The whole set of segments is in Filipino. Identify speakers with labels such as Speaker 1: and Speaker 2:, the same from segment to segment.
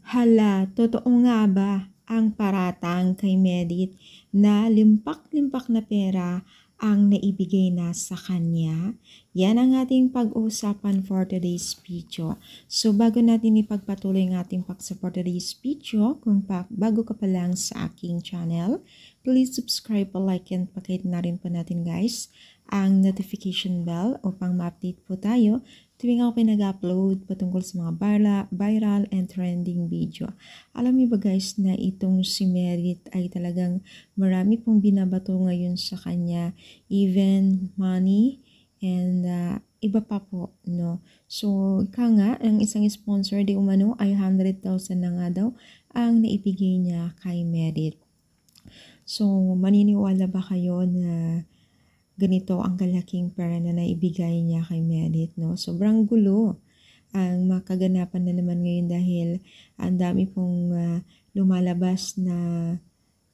Speaker 1: Hala, totoo nga ba ang paratang kay Medit na limpak-limpak na pera ang naibigay na sa kanya? Yan ang ating pag-uusapan for today's video. So bago natin ipagpatuloy ang ating paksa for today's video, kung bago ka pa lang sa aking channel, please subscribe, like, and pakihit na rin po natin guys ang notification bell upang ma-update po tayo tuwing ako pinag-upload patungkol sa mga viral and trending video. Alam niyo ba guys na itong si Merit ay talagang marami pong binabato ngayon sa kanya, even money and iba pa po, no? So, nga, ang isang sponsor di umano ay 100,000 na nga daw ang naibigay niya kay Merit. So, maniniwala ba kayo na ganito ang kalaking pera na naibigay niya kay Merit, no? Sobrang gulo ang makaganapan na naman ngayon dahil ang dami pong lumalabas na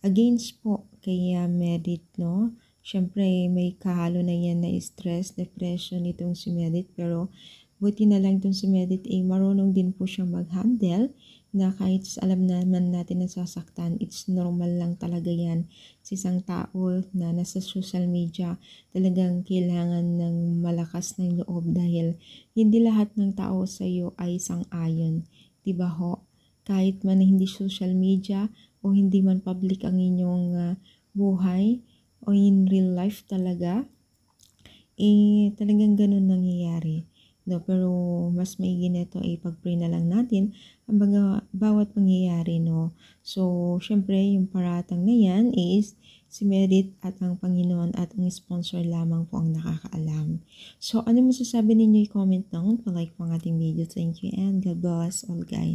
Speaker 1: against po kay Merit, no? Siyempre, may kahalo na yan na stress, depression itong si Merit, pero buti na lang itong si Merit ay marunong din po siya mag-handle na kahit alam naman natin na sasaktan, it's normal lang talaga yan sa isang tao na nasa social media. Talagang kailangan ng malakas ng loob dahil hindi lahat ng tao sa iyo ay sang-ayon. Diba ho? Kahit man hindi social media o hindi man public ang inyong buhay o in real life talaga, talagang ganun nangyayari. No, pero mas maigi nito ay pag-pray na lang natin ang bawat pangyayari, no. So, syempre, yung paratang na yan is si Merit at ang Panginoon at ang sponsor lamang po ang nakakaalam. So, ano masasabi ninyo? I-comment down, like po ang ating video. Thank you and God bless all guys.